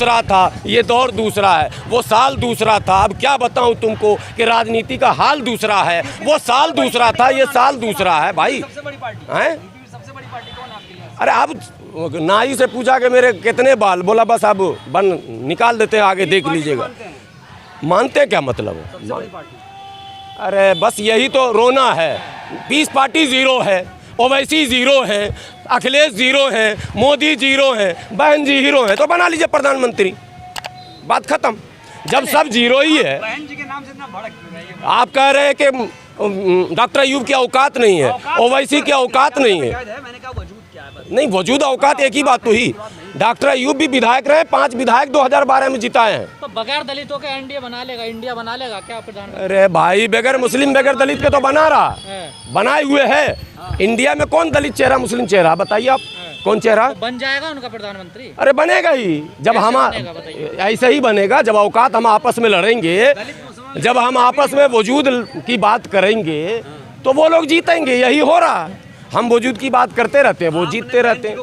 दूसरा था, ये दौर दूसरा है, वो साल दूसरा था। अब क्या बताऊं तुमको कि राजनीति का हाल दूसरा है, वो साल दूसरा था, ये साल दूसरा है भाई। हैं? अरे अब नाई से पूछा कि मेरे कितने बाल, बोला बस अब बन निकाल देते हैं, आगे देख लीजिएगा। मानते क्या मतलब है? अरे बस यही तो रोना है। पीस पार्टी जीरो है, ओवैसी जीरो है, अखिलेश जीरो है, मोदी जीरो है, बहन जी हीरो है, तो बना लीजिए प्रधानमंत्री, बात खत्म। जब सब जीरो ही है। बहन जी के नाम से इतना भड़क क्यों रहे हैं? आप कह रहे हैं कि डॉक्टर अयूब की औकात नहीं है, ओवैसी की औकात नहीं है। मैंने कहा वजूद क्या है? नहीं, वजूद औकात एक ही बात तो ही। डॉक्टर अयूब भी विधायक रहे, 5 विधायक 2012 में जिताए हैं। तो बगैर दलितों के एनडीए बना लेगा, इंडिया बना लेगा क्या प्रधानमंत्री? अरे भाई, बगैर मुस्लिम बगैर दलित के तो बना रहा, बनाए हुए है। इंडिया में कौन दलित चेहरा, मुस्लिम चेहरा, बताइए आप कौन चेहरा? तो बन जाएगा उनका प्रधानमंत्री? अरे बनेगा ही, जब हम ऐसे ही बनेगा, जब औकात हम आपस में लड़ेंगे, जब हम आपस में वजूद की बात करेंगे तो वो लोग जीतेंगे। यही हो रहा है, हम वजूद की बात करते रहते हैं, वो जीतते रहते हैं।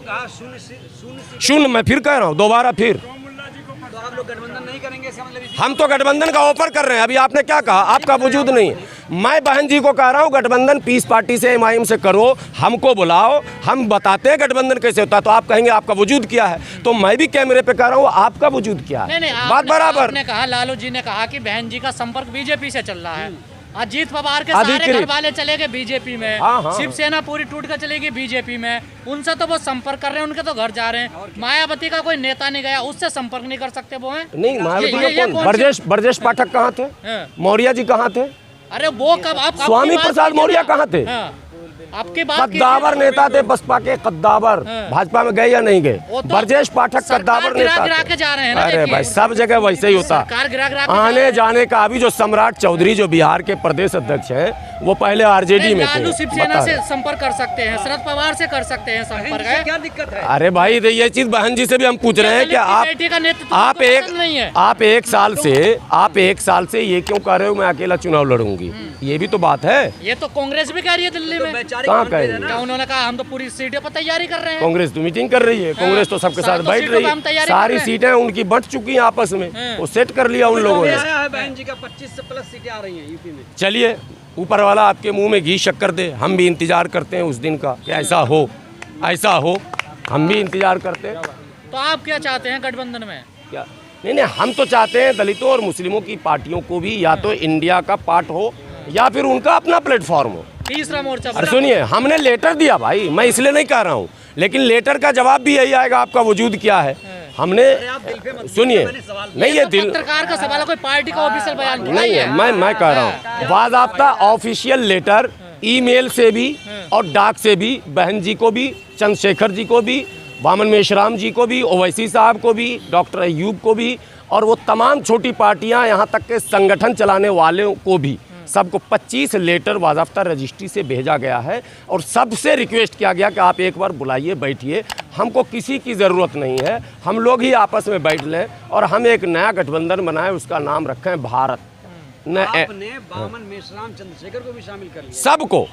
शून्य, मैं फिर कह रहा हूँ दोबारा फिर, तो आप लोग गठबंधन नहीं करेंगे इसका मतलब? हम तो गठबंधन का ऑफर कर रहे हैं। अभी आपने क्या कहा? आपका वजूद नहीं है। मैं बहन जी को कह रहा हूँ गठबंधन पीस पार्टी से, एमआईएम से करो, हमको बुलाओ, हम बताते हैं गठबंधन कैसे होता है। तो आप कहेंगे आपका वजूद क्या है, तो मैं भी कैमरे पे कह रहा हूँ आपका वजूद क्या है। नहीं, बात बराबर। आपने कहा, लालू जी ने कहा कि बहन जी का संपर्क बीजेपी से चल रहा है। अजीत पवार के सारे घर वाले चले गए बीजेपी में, शिवसेना पूरी टूट कर चलेगी बीजेपी में, उनसे तो वो संपर्क कर रहे हैं, उनके तो घर जा रहे हैं। मायावती का कोई नेता नहीं गया, उससे संपर्क नहीं कर सकते वो हैं? नहीं, मायावती ब्रजेश पाठक कहाँ थे? मौर्य जी कहाँ थे? अरे वो कब? आप स्वामी प्रसाद मौर्य कहाँ थे? आपकी बात कद्दावर नेता थे बसपा के, कद्दावर। भाजपा में गए या नहीं गए? ब्रजेश पाठक कद्दावर नेता गिरा जा रहे हैं ना। अरे भाई, सब जगह वैसे ही होता। आने जाने का अभी जो सम्राट चौधरी जो बिहार के प्रदेश अध्यक्ष हैं, वो पहले आरजेडी में थे। लालू शिवसेना से संपर्क कर सकते हैं, शरद पवार से कर सकते हैं संपर्क, है क्या दिक्कत है? अरे भाई, ये चीज बहन जी से भी हम पूछ रहे हैं कि आप एक साल से ये क्यों कह रहे हो मैं अकेला चुनाव लड़ूंगी? ये भी तो बात है। ये तो कांग्रेस भी कह रही है दिल्ली में। कहाँ कह रही है? उन्होंने कहा हम तो पूरी सीटों पर तैयारी कर रहे हैं। कांग्रेस तो मीटिंग कर रही है, कांग्रेस तो सबके साथ बैठ रही है, सारी सीटें उनकी बंट चुकी हैं आपस में, वो सेट कर लिया उन लोगों ने। बहन जी का 25 से प्लस सीटें आ रही हैं यूपी में। चलिए, ऊपर वाला आपके मुंह में घी शक्कर दे, हम भी इंतजार करते हैं उस दिन का कि ऐसा हो, हम भी इंतजार करते हैं। तो आप क्या चाहते हैं गठबंधन में? क्या? नहीं, हम तो चाहते हैं दलितों और मुस्लिमों की पार्टियों को भी या तो इंडिया का पार्ट हो या फिर उनका अपना प्लेटफॉर्म हो। तीसरा मोर्चा। अरे सुनिए, हमने लेटर दिया भाई, मैं इसलिए नहीं कह रहा हूँ, लेकिन लेटर का जवाब भी यही आएगा, आपका वजूद क्या है। हमने सुनिए, नहीं ये दिल पत्रकार का सवाल है, कोई पार्टी का ऑफिशियल बयान नहीं है। मैं कह रहा हूँ बाज़ाब्ता ऑफिशियल लेटर, ईमेल से भी और डाक से भी, बहन जी को भी, चंद्रशेखर जी को भी, वामन मेश्राम जी को भी, ओवैसी साहब को भी, डॉक्टर अयूब को भी, और वो तमाम छोटी पार्टियां, यहाँ तक के संगठन चलाने वालों को भी, सबको 25 लेटर बाज़ाब्ता रजिस्ट्री से भेजा गया है। और सबसे रिक्वेस्ट किया गया कि आप एक बार बुलाइए, बैठिए, हमको किसी की ज़रूरत नहीं है, हम लोग ही आपस में बैठ लें और हम एक नया गठबंधन बनाएं, उसका नाम रखें भारत। आपने वामन मेश्राम चंद्रशेखर को भी शामिल कर लिया? सबको,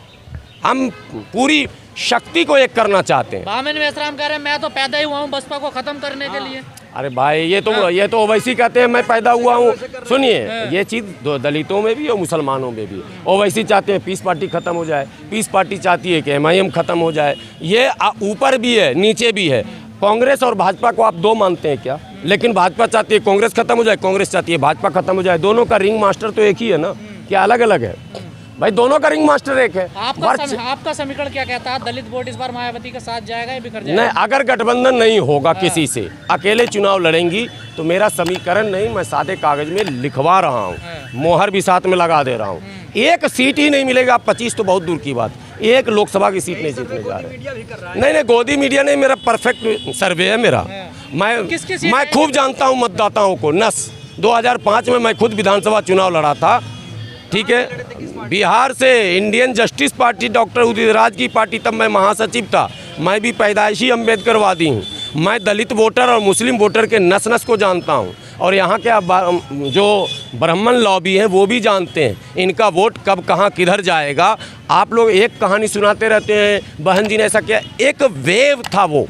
हम पूरी शक्ति को एक करना चाहते हैं। वामन मेश्राम कह रहे हैं मैं तो पैदा ही हुआ हूँ बसपा को खत्म करने के लिए। अरे भाई, ये तो ओवैसी कहते हैं मैं पैदा हुआ हूँ। सुनिए, ये चीज़ दलितों में भी और मुसलमानों में भी। ओवैसी चाहते हैं पीस पार्टी खत्म हो जाए, पीस पार्टी चाहती है कि एमआईएम खत्म हो जाए। ये ऊपर भी है, नीचे भी है। कांग्रेस और भाजपा को आप दो मानते हैं क्या? लेकिन भाजपा चाहती है कांग्रेस खत्म हो जाए, कांग्रेस चाहती है भाजपा खत्म हो जाए। दोनों का रिंग मास्टर तो एक ही है ना, क्या अलग अलग है? भाई दोनों का रिंग मास्टर एक है। आपका समीकरण क्या कहता है? दलित वोट इस बार मायावती के साथ जाएगा या बिखर जाएगा? नहीं, अगर गठबंधन नहीं होगा किसी से, अकेले चुनाव लड़ेंगी, तो मेरा समीकरण नहीं, मैं सादे कागज में लिखवा रहा हूँ, मोहर भी साथ में लगा दे रहा हूँ। एक सीट ही नहीं मिलेगा, 25 तो बहुत दूर की बात, एक लोकसभा की सीट नहीं जीतने जा रहे। नहीं, गोदी मीडिया नहीं, मेरा परफेक्ट सर्वे है मेरा। मैं खूब जानता हूँ मतदाताओं को। 2005 में मैं खुद विधानसभा चुनाव लड़ा था, ठीक है। बिहार से Indian justice party, doctor Udit Raj की पार्टी, तब मैं महासचिव था। मैं भी पैदाइशी अम्बेडकरवादी हूँ। मैं दलित वोटर और मुस्लिम वोटर के नस नस को जानता हूँ, और यहाँ के जो ब्राह्मण लॉबी हैं वो भी जानते हैं इनका वोट कब कहाँ किधर जाएगा। आप लोग एक कहानी सुनाते रहते हैं, बहन जी ने ऐसा किया, एक वेव था, वो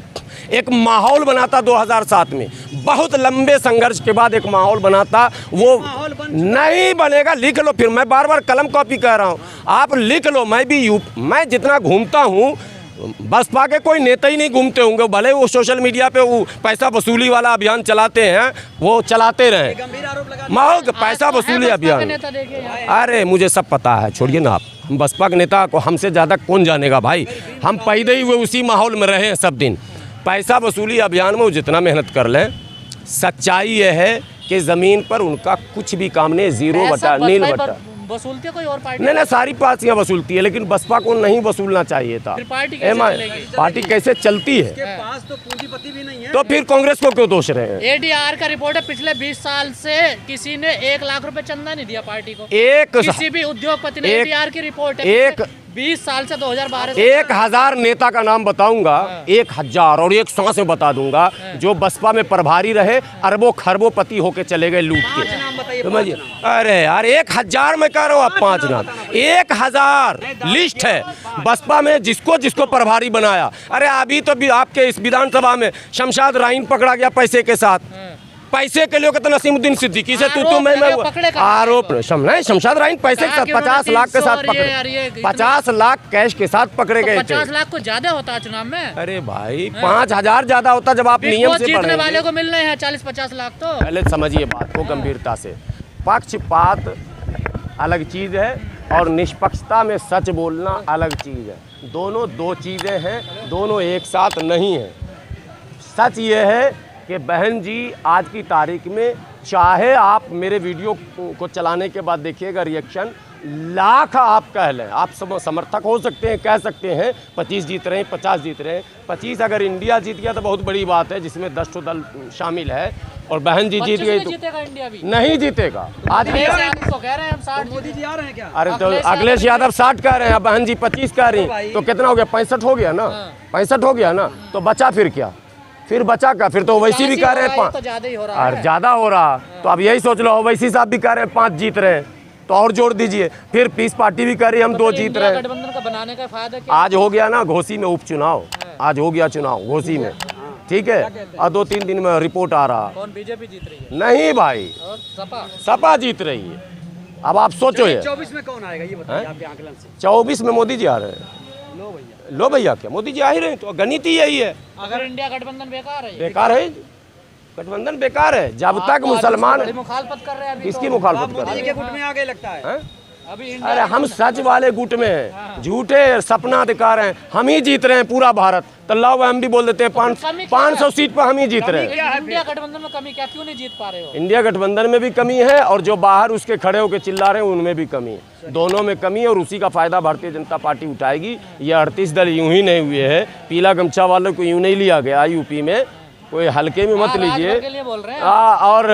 एक माहौल बनाता 2007 में, बहुत लंबे संघर्ष के बाद एक माहौल बनाता, वो नहीं बनेगा। लिख लो, फिर मैं बार बार कलम कॉपी कर रहा हूँ, आप लिख लो। मैं जितना घूमता हूँ, बसपा के कोई नेता ही नहीं घूमते होंगे, भले वो सोशल मीडिया पे वो पैसा वसूली वाला अभियान चलाते हैं, वो चलाते रहे, मगर पैसा वसूली अभियान। अरे मुझे सब पता है, छोड़िए ना आप, बसपा के नेता को हमसे ज़्यादा कौन जानेगा भाई, हम पैदा ही हुए उसी माहौल में रहे हैं सब दिन। पैसा वसूली अभियान में वो जितना मेहनत कर लें, सच्चाई यह है कि ज़मीन पर उनका कुछ भी काम नहीं, जीरो बटा नील बटा वसूलती है कोई और पार्टी? नहीं, सारी पार्टियां वसूलती है, लेकिन बसपा को नहीं वसूलना चाहिए था। फिर पार्टी कैसे चलती है? के पास तो पूंजीपति भी नहीं है, तो फिर कांग्रेस को क्यों दोष रहे हैं? एडीआर का रिपोर्ट है, पिछले 20 साल से किसी ने 1 लाख रुपए चंदा नहीं दिया पार्टी को, किसी भी उद्योगपति ने। एडीआर की रिपोर्ट है, 20 साल से 2012 से 1000 नेता का नाम बताऊंगा, 1000 और एक सांस में बता दूंगा, जो बसपा में प्रभारी रहे, अरबों खरबों पति होके चले गए लूट के। समझिए, अरे यार 1000 में कह रहा हूँ, आप 5 नाम, 1000 लिस्ट है बसपा में, जिसको जिसको प्रभारी बनाया। अरे अभी तो भी आपके इस विधानसभा में शमशाद राइन पकड़ा गया पैसे के साथ, पैसे के लिए कहते नसीमुद्दीन सिद्दीकी से तू मैं आरोप शमशाद राइन पैसे के साथ 50 लाख के साथ पकड़े, 50 लाख कैश के साथ पकड़े गए थे। 50 लाख को ज्यादा होता है चुनाव में? अरे भाई 5000 ज्यादा होता जब आप नियम से जीतने वाले को मिल रहे हैं 40-50 लाख। तो पहले समझिए बात को गंभीरता से, पक्षपात अलग चीज है और निष्पक्षता में सच बोलना अलग चीज है, दोनों दो चीजें हैं, दोनों एक साथ नहीं है। सच ये है कि बहन जी आज की तारीख में, चाहे आप मेरे वीडियो को चलाने के बाद देखिएगा रिएक्शन, लाख आप कह लें, आप समर्थक हो सकते हैं, कह सकते हैं 25 जीत रहे हैं, 50 जीत रहे हैं, 25 अगर इंडिया जीत गया तो बहुत बड़ी बात है, जिसमें 10 तो दल शामिल है, और बहन जी जीत गई तो इंडिया भी नहीं जीतेगा। आज भी तो कह रहे हैं हम 60, मोदी जी आ रहे हैं क्या? अरे तो अखिलेश यादव 60 कह रहे हैं, बहन जी 25 कह रही हैं, तो कितना हो गया? 65 हो गया ना, 65 हो गया ना, तो बचा फिर क्या? फिर बचा का, फिर तो वैसी भी कह रहे हैं 5, तो ज्यादा ही हो रहा है, ज़्यादा हो रहा। तो अब यही सोच लो, वैसी साहब भी कह रहे हैं 5 जीत रहे हैं, तो और जोड़ दीजिए, फिर पीस पार्टी भी कह रही है हम 2 जीत रहे हैं। गठबंधन का बनाने का फायदा क्या? आज हो गया ना घोसी में उपचुनाव, आज हो गया चुनाव घोसी में, ठीक है, और 2-3 दिन में रिपोर्ट आ रहा। कौन? बीजेपी जीत रही है? नहीं भाई, और सपा जीत रही है। अब आप सोचो ये 24 में कौन आएगा, ये बताइए आपके आकलन से। 24 में मोदी जी आ रहे हैं। लो भैया, क्या मोदी जी आ ही रहे हैं? तो गणित ही यही है। अगर इंडिया गठबंधन बेकार है, बेकार है गठबंधन, बेकार है जब तक मुसलमान। मुखालफत कर रहे हैं, किसकी मुखालफत कर रहे मोदी के गुट में आ गए लगता है। अभी अरे हम सच वाले गुट में हैं, झूठे सपना अधिकार हैं, हम ही जीत रहे हैं पूरा भारत। तो लाओ हम भी बोल देते हैं 500 सीट पर हम ही जीत रहे हैं। इंडिया गठबंधन में कमी क्या, क्यों नहीं जीत पा रहे हो? इंडिया गठबंधन में भी कमी है, और जो बाहर उसके खड़े होकर चिल्ला रहे हैं उनमें भी कमी है, दोनों में कमी है, और उसी का फायदा भारतीय जनता पार्टी उठाएगी। ये 38 दल यूं ही नहीं हुए हैं, पीला गमछा वालों को यूं नहीं लिया गया यूपी में, कोई हल्के में मत लीजिए। और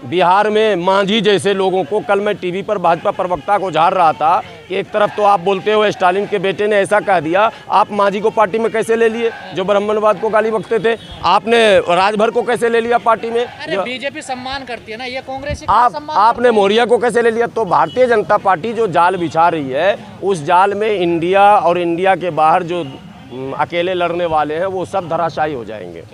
बिहार में मांझी जैसे लोगों को, कल मैं टीवी पर भाजपा प्रवक्ता को झाड़ रहा था कि एक तरफ तो आप बोलते हो स्टालिन के बेटे ने ऐसा कह दिया, आप मांझी को पार्टी में कैसे ले लिए जो ब्राह्मणवाद को गाली बकते थे? आपने राजभर को कैसे ले लिया पार्टी में? अरे बीजेपी सम्मान करती है ना, ये कांग्रेस आपने मौर्या को कैसे ले लिया? तो भारतीय जनता पार्टी जो जाल बिछा रही है, उस जाल में इंडिया और इंडिया के बाहर जो अकेले लड़ने वाले हैं वो सब धराशायी हो जाएंगे।